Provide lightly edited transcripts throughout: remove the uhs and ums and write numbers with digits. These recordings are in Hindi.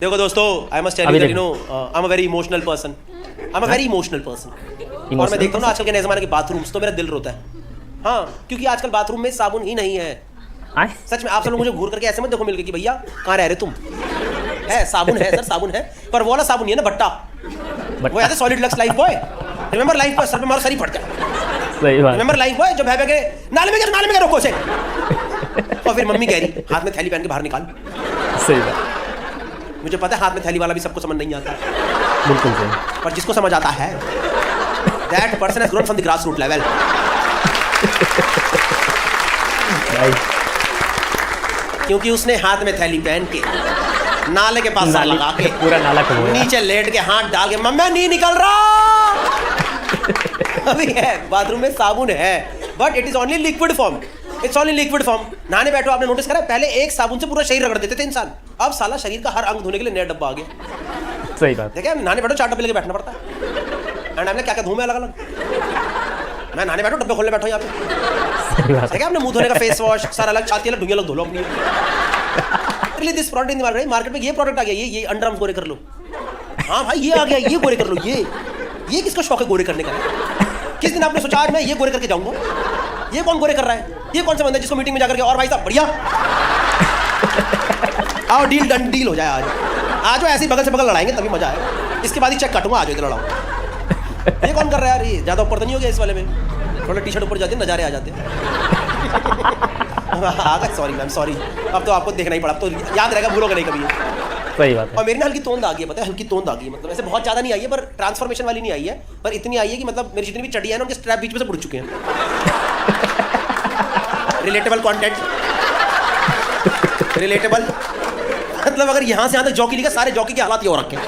देखो दोस्तों, I must tell you that I am a very emotional person. और मैं देखता हूँ ना आजकल के नए ज़माने के बाथरूम्स, तो मेरा दिल रोता है। हाँ, क्योंकि आजकल बाथरूम में साबुन ही नहीं है। सच में आप सब लोग मुझे घूर करके ऐसे मत देखो मिलके कि भैया कहाँ रह रहे तुम। है साबुन है सर, साबुन है, पर वो वाला साबुन नहीं है ना, भट्टा। वो याद है solid lux life boy? Remember life boy? Sir पे मारो सर ही फट जाए। Remember life boy? जब भाई के नाले में गिर रोको से, और फिर मम्मी कह रही हाथ में थैली पहन के बाहर निकाल। सही बात। मुझे पता है हाथ में थैली वाला भी सबको समझ नहीं आता, बिल्कुल सही। पर जिसको समझ आता है that person has grown from the grassroots level। क्योंकि उसने हाथ में थैली पहन के नाले के पास लगा के पूरा नाला खत्म, नीचे लेट के हाथ डाल के मम्मा नहीं निकल रहा। अभी है बाथरूम में साबुन है, but it is only liquid form. It's only liquid form. नहाने बैठो, आपने नोटिस करा पहले एक साबुन से पूरा शरीर रगड़ देते थे इंसान, अब साला शरीर का हर अंग धोने के लिए नया डब्बा आ गया। सही बात। देखिए नहाने बैठो 4 डब्बे लेके बैठना पड़ता है, एंड हमने क्या क्या धूम है अलग अलग। मैं नहाने बैठो डब्बे खोलने बैठो यहाँ पे। देखिए आपने मुंह धोने का फेस वॉश सर अलग, छाती अलग, ढूंढी अलग धो लो अपनी। Really this product in the market में ये प्रोडक्ट आ गया, ये अंडरआर्म्स गोरे कर लो। हाँ भाई ये आ गया, ये गोरे कर लो। ये किसका शौक है गोरे करने का? किस दिन आपने सोचा आज मैं ये गोरे करके जाऊंगा? ये कौन गोरे कर रहा है? ये कौन सा बंदा है जिसको मीटिंग में जाकर के और भाई साहब बढ़िया आओ डील डन, डील हो जाए आज ऐसे ही बगल से बगल लड़ाएंगे तभी मजा आए। इसके बाद ही चेक काटूंगा, आज इधर लड़ाओ। ये कौन कर रहा है यार? ये ज्यादा ऊपर तो नहीं हो गया इस वाले में? थोड़ा टी शर्ट ऊपर जाते नजारे आ जाते। सॉरी मैम सॉरी, अब तो आपको देखना ही पड़ा, अब तो याद रहेगा, भूलोगे नहीं कभी। सही बात है। और मेरी ना हल्की तोंद आ गई है, पता है? हल्की तोंद आ गई है, मतलब ऐसे बहुत ज्यादा नहीं आई है, पर ट्रांसफॉर्मेशन वाली नहीं आई है, पर इतनी आई है कि मतलब मेरी जितनी भी चढ़ी है ना उनके स्ट्रैप बीच में से उड़ चुके हैं। रिलेटेबल कंटेंट, रिलेटेबल मतलब अगर यहाँ से यहाँ तक जॉकी लिखा, सारे जॉकी के हालात ये हो रखे हैं।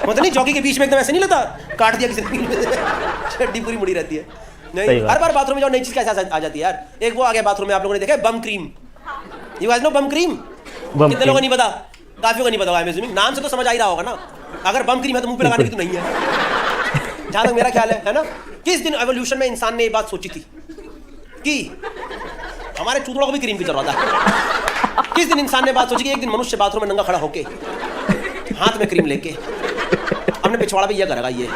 मतलब नहीं जॉकी के बीच में एकदम ऐसे नहीं लगता काट दिया किसी ने, चड्डी पूरी मुड़ी रहती है। नहीं हर बार बाथरूम में जाओ नई चीज कैसे आ जाती है यार। एक वो आ गया बाथरूम में, आप लोगों ने देखा है bum cream? You guys know bum cream? कितने लोगों को नहीं पता? काफियों को नहीं पता। आई एम अज्यूमिंग नाम से तो समझ आ ही रहा होगा ना। अगर बम क्रीम है तो मुंह पे लगाने की तो नहीं है, जहां तक मेरा ख्याल है ना। किस दिन एवोल्यूशन में इंसान ने ये बात सोची थी कि हमारे चूतड़ों को भी क्रीम की जरूरत है? किस दिन इंसान ने बात सोची कि एक दिन मनुष्य बाथरूम में नंगा खड़ा होके हाथ में क्रीम लेके हमने पिछवाड़ा भी ये करेगा, ये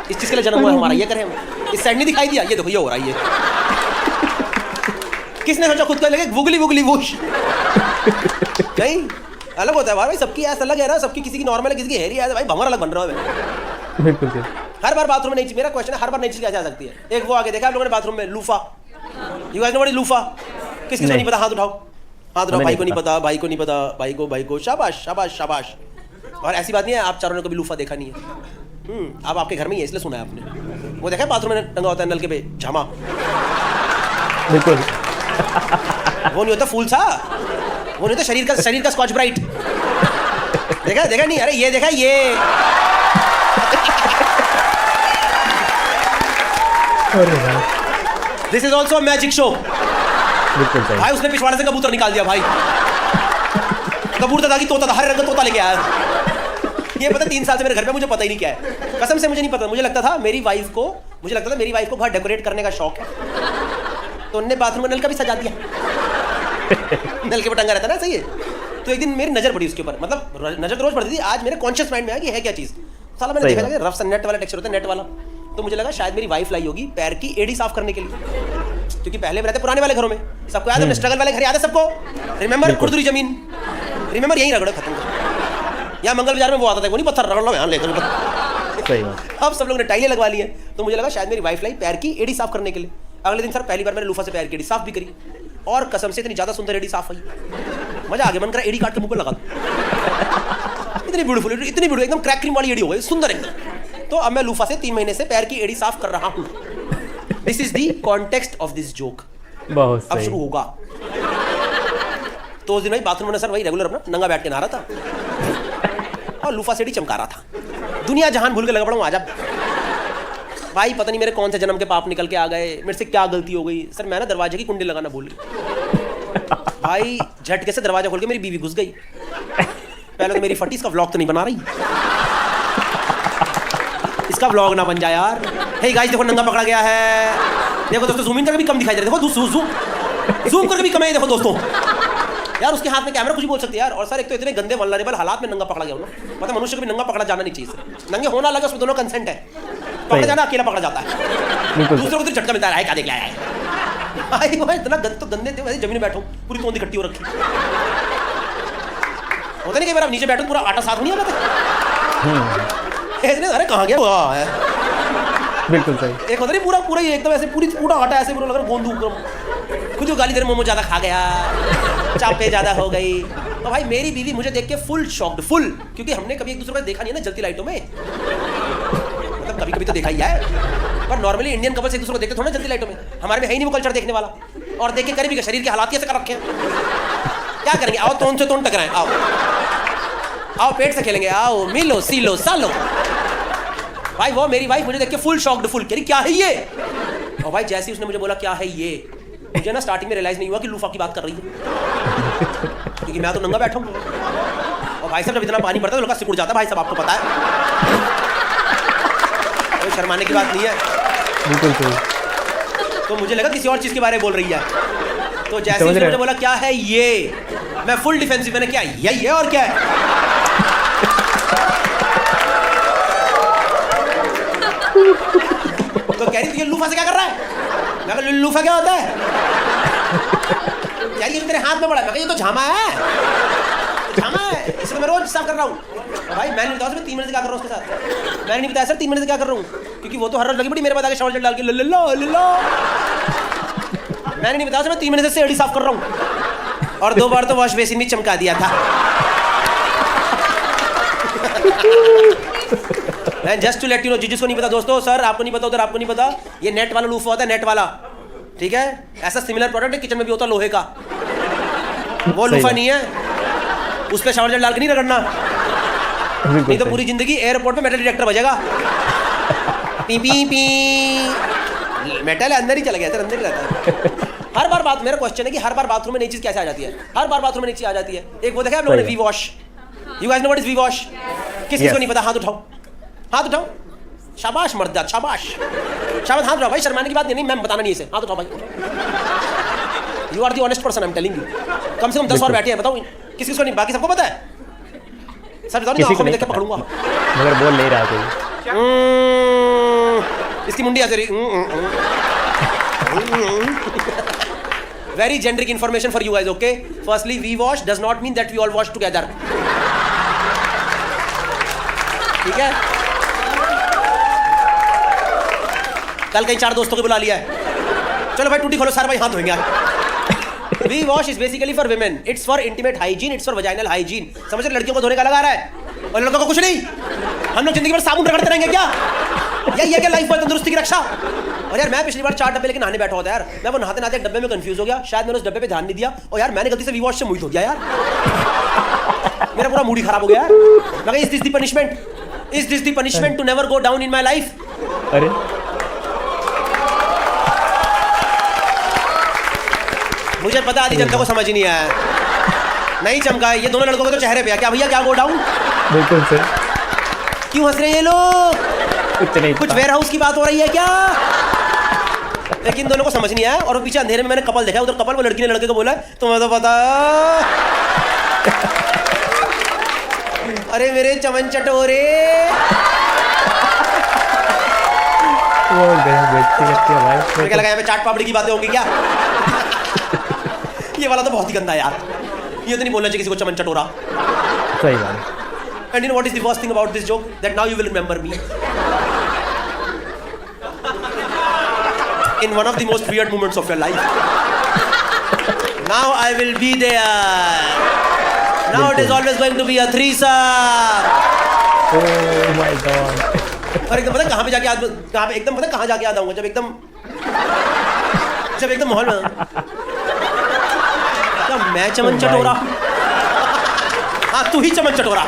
इस चीज के लिए जन्म हुआ है हमारा, ये करें हम। इस साइड नहीं दिखाई दिया, ये देखो ये हो रहा है। ये किसने सोचा खुद को लेके वुगली वुगली वुश? नहीं, अलग होता है भाई, सबकी ऐसा अलग है ना, सबकी किसी की नॉर्मल है, किसी की हेरी है भाई, भंवर अलग बन रहा है। बिल्कुल। हर बार बाथरूम में नई चीज, मेरा क्वेश्चन है हर बार नई चीज कैसे आ सकती है? एक वो आगे देखा आप लोगों ने बाथरूम में loofah? You guys know what is loofah? किसको नहीं पता? हाथ उठाओ, हाथ उठाओ। भाई को नहीं पता, भाई को नहीं पता, भाई को शाबाश शाबाश शाबाश। और ऐसी बात नहीं है आप चारों ने कभी लूफा देखा नहीं है। अब आपके घर में ही है इसलिए सुना है आपने। वो देखा है बाथरूम में टंगा होता है नलके पे झामा? बिल्कुल। वो नहीं होता फूल सा, वो नहीं होता शरीर का स्कॉच ब्राइट। देखा नहीं? अरे ये देखा, ये this is also magic show. बिल्कुल भाई उसने पिछवाड़े से कबूतर निकाल दिया भाई। कबूतर था कि तोता था, हर रंग का तोता लेके आया। ये पता 3 साल से मेरे घर पे, मुझे पता ही नहीं क्या है, कसम से मुझे नहीं पता। मुझे लगता था मेरी वाइफ को घर डेकोरेट करने का शौक है, तो उन्होंने बाथरूम में नलका भी सजा दिया। नल के पर टंगा रहता ना, सही है। तो एक दिन मेरी नजर पड़ी उसके ऊपर, मतलब नजर तो रोज पड़ती थी, आज मेरे कॉन्शियस माइंड में आया कि है क्या चीज। साला मैंने देखा कि रफ सा नेट वाला टेक्सचर होता है, नेट वाला। तो मुझे लगा शायद मेरी वाइफ लाई होगी पैर की एड़ी साफ करने के लिए, क्योंकि पहले रहते पुराने वाले घरों में, सबको याद है स्ट्रगल वाले घर याद है सबको? रिमेंबर खुरदुरी जमीन? रिमेंबर यहीं रगड़ो खत्म कर। यहाँ मंगल बाजार में वो आता था, वो नहीं पत्थर रगड़ लो यहाँ लेकर। सही बात। अब सब लोग ने टाइलें लगवा ली है, तो मुझे लगा शायद मेरी वाइफ लाई पैर की एड़ी साफ करने के लिए। अगले दिन सर पहली बार मैंने लूफा से पैर की एड़ी साफ भी करी, और कसम से इतनी ज्यादा सुंदर एड़ी साफ हुई, मजा आ गया। मन करा एड़ी काट के मुंह पे लगा दो। इतनी ब्यूटीफुल, एकदम क्रैक क्रीम वाली एड़ी हो गई, सुंदर एकदम। तो अब मैं लूफा से 3 महीने से पैर की एड़ी साफ कर रहा हूँ। This is the context of this joke. बहुत अब शुरू होगा। तो उस दिन भाई बाथरूम में सर वही रेगुलर अपना नंगा बैठ के नहा रहा था और लूफा से एड़ी चमका रहा था। दुनिया जहान भूल के लगा पड़ा हूँ। आजा भाई, पता नहीं मेरे कौन से जन्म के पाप निकल के आ गए, मेरे से क्या गलती हो गई। सर मैं ना दरवाजे की कुंडी लगाना भूल गई भाई, झटके से दरवाजा खोल के मेरी बीवी घुस गई। पहले तो मेरी फटी, इसका व्लॉग तो नहीं बना रही, इसका व्लॉग ना बन जाए यार। हे गाइस देखो नंगा पकड़ा गया है, देखो दोस्तों, जूम इन करके भी कम दिखाई दे रहा है, देखो जूम करके भी कम है, देखो दोस्तों। यार उसके हाथ में कैमरा कुछ भी बोल सकती है यार। और सर एक तो इतने गंदे वल्नरेबल हालात में नंगा पकड़ा गया ना, मतलब मनुष्य को भी नंगा पकड़ा जाना नहीं चाहिए सर। नंगे होना लगा उसमें दोनों कंसेंट है, पकड़ा जाना अकेला पकड़ा जाता है, दूसरों को तो झटका मिलता है क्या देख लाया है भाई। वो इतना तो गंदे थे, वैसे जमीन में बैठो पूरी तोंद इकट्ठी हो रखी होता नहीं कि मेरा नीचे बैठो पूरा आटा साथ नहीं आ जाता इतने। अरे कहाँ गया हुआ है, बिल्कुल सही। एक होता नहीं पूरा पूरा एकदम ऐसे पूरा आटा ऐसे पूरा लग रहा गोंदू खुद गाली दे रहे मोमो ज्यादा खा गया, चापे ज्यादा हो गई। तो भाई मेरी बीवी मुझे देख के फुल शॉक्ड, फुल, क्योंकि हमने कभी एक दूसरे को देखा नहीं है ना जलती लाइटों में, मतलब कभी कभी तो देखा ही है, पर नॉर्मली इंडियन कपल्स एक दूसरे को देखते थोड़ा जलती लाइटों में। हमारे में है ही नहीं वो कल्चर देखने वाला, और देख के करीबी का शरीर के हालात कैसे कर रखे हैं। क्या करेंगे, आओ तोन से तोन टकराएं, आओ आओ पेट से खेलेंगे, आओ मिलो सीलो सालो। भाई वो मेरी वाइफ मुझे देख के फुल शॉक्ड, फुल कह रही क्या है ये। और भाई जैसे ही उसने मुझे बोला क्या है ये, मुझे ना स्टार्टिंग में रियलाइज नहीं हुआ कि लूफा की बात कर रही है, क्योंकि मैं तो नंगा बैठा हूँ। और भाई साहब जब इतना पानी पड़ता है तो लोग सिकुड़ जाता है भाई साहब, आपको पता है, कोई शर्माने की बात नहीं है। बिल्कुल सही। तो मुझे लगा किसी और चीज के बारे में बोल रही है, तो जैसे ही उसने मुझे बोला क्या है ये, मैं फुल डिफेंसिव, मैंने क्या ये और क्या है। तो कह रही थी ये लूफा से क्या कर रहा है, मैं कहा लूफा क्या होता है, यार ये तो तेरे हाथ में पड़ा, मैं कहा ये तो झामा है, झामा है, इसे तो मैं रोज साफ कर रहा हूँ। भाई मैंने बताया मैं 3 मिनट से क्या कर रहा हूँ उसके साथ, मैंने नहीं बताया सर 3 मिनट से क्या कर रहा हूँ, क्योंकि वो तो हर रोज लगी बड़ी मेरे पास आके शावर जेल डाल के लल्ला लल्ला। मैंने नहीं बताया सर मैं 3 मिनट से एड़ी साफ कर रहा हूँ, और 2 बार तो वॉश बेसिन भी चमका दिया था। Just to let you know, जिसको नहीं पता दोस्तों, सर आपको नहीं पता, उधर आपको नहीं पता, ये नेट वाला लूफा होता है, नेट वाला, ठीक है, ऐसा सिमिलर प्रोडक्ट है किचन में भी होता है लोहे का, वो लूफा नहीं है, उस पर शावर जेल डाल के नहीं रगड़ना, नहीं तो पूरी जिंदगी एयरपोर्ट में मेटल डिटेक्टर बजेगा, पी पी पी, मेटल अंदर ही चला गया सर, अंदर ही रहता है। हर बार बात, मेरा क्वेश्चन है कि हर बार बाथरूम में नई चीज कैसे आ जाती है, हर बार बाथरूम में नई चीज आ जाती है। एक वो देखा आप लोगों ने V wash, you guys know what is V wash, किसी को नहीं पता, हाथ उठाओ, हाथ उठाओ, शाबाश मर्द, शाबाश शाबाश, हाथ उठाओ भाई, शर्माने की बात नहीं, मैं बताना नहीं इसे, हाथ उठाओ भाई, you are the honest person, I am telling you. कम से कम 10 और बैठे हैं, बताओ किसी को नहीं, बाकी सबको पता है, सर बताओ नहीं, आंखों में देख के पकड़ूंगा, मगर बोल नहीं रहा कोई, इसकी मुंडी ऐसे रही। Very generic information for you guys, okay? Firstly, we wash does not mean that we all wash together. ठीक है? कल कहीं 4 दोस्तों को बुला लिया है, चलो भाई टूटी खोलो, सारे भाई हाथ धोएंगे यार। We wash is basically for women. It's for intimate hygiene. It's for vaginal hygiene. समझ रहे, लड़कियों को धोने का लगा रहा है और लड़कों को कुछ नहीं। हम लोग जिंदगी भर साबुन रगड़ते रहेंगे क्या? ये क्या लाइफ में तंदुरुस्ती की रक्षा? और यार मैं पिछली बार 4 डब्बे लेके नहाने बैठा होता यार, मैं वो नहाते नहाते एक डब्बे में कंफ्यूज हो गया, शायद मैंने उस डब्बे पे ध्यान नहीं दिया, और यार मैंने गलती से वी वॉश से मुंह धो दिया यार, मेरा पूरा मूड ही खराब हो गया यार। मैं कहा is this the punishment, is this the punishment to never go down in my life? अरे मुझे पता आधी जनता को समझ ही नहीं आया, नहीं चमका है, ये दोनों लड़कों के तो चेहरे पे है, क्या भैया क्या गो डाउन? बिल्कुल सर, क्यों हंस रहे हैं ये लोग? कुछ वेयर हाउस की बात हो रही है क्या? लेकिन दोनों को समझ नहीं आया, और वो पीछे अंधेरे में मैंने कपल देखा, उधर कपल, वो लड़की ने लड़के को बोला तुम्हें तो पता। अरे मेरे चमन चटोरे, क्या लगा यहाँ पे चाट पापड़ी की बातें होंगी क्या? ये वाला तो बहुत ही गंदा है यार, ये तो नहीं बोलना चाहिए किसी को चमन चटोरा। सही बात। And you know what is the worst thing about this joke? That now you will remember me in one of the most weird moments of your life. Now I will be there. Now it is always going to be a threesome. Oh my God. और एकदम पता कहाँ पे जाके कहाँ पे एकदम पता कहाँ जाके याद आऊँगा, जब एकदम माहौल में क्या मैं चमन चटोरा, हाँ तू ही चमन चटोरा।